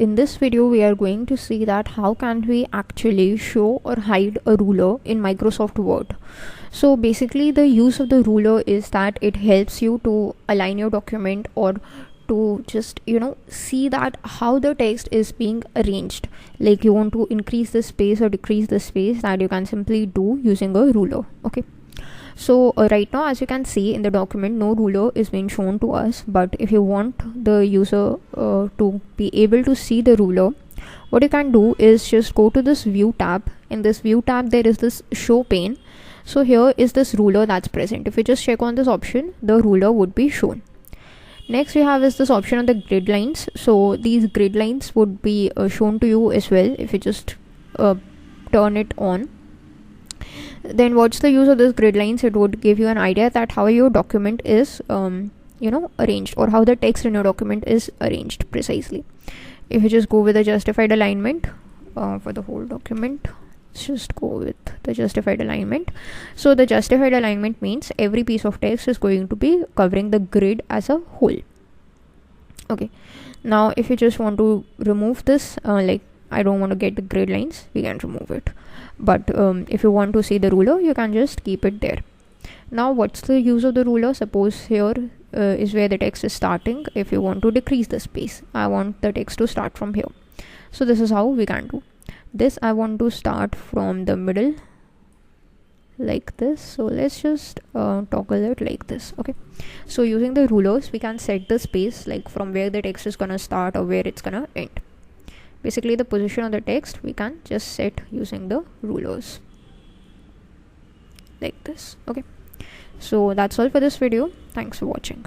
in this video we are going to see that how can we actually show or hide a ruler in Microsoft Word. So basically the use of the ruler is that it helps you to align your document or to just see that how the text is being arranged. Like you want to increase the space or decrease the space, that you can simply do using a ruler. Okay, so right now, as you can see in the document, no ruler is being shown to us, but if you want the user to be able to see the ruler, what you can do is just go to this view tab. In this view tab there is this show pane. So here is this ruler that's present. If you just check on this option, the ruler would be shown. Next we have is this option on the grid lines. So these grid lines would be shown to you as well if you just turn it on. Then what's the use of this grid lines? It would give you an idea that how your document is arranged, or how the text in your document is arranged precisely. If you just go with the justified alignment for the whole document, just go with the justified alignment. So the justified alignment means every piece of text is going to be covering the grid as a whole. Okay, now if you just want to remove this, like I don't want to get the grid lines, we can remove it. But if you want to see the ruler, you can just keep it there. Now what's the use of the ruler? Suppose here is where the text is starting. If you want to decrease the space, I want the text to start from here. So this is how we can do this. I want to start from the middle like this. So let's just toggle it like this. Okay, so using the rulers we can set the space, like from where the text is gonna start or where it's gonna end. Basically the position of the text we can just set using the rulers like this. Okay, so that's all for this video. Thanks for watching.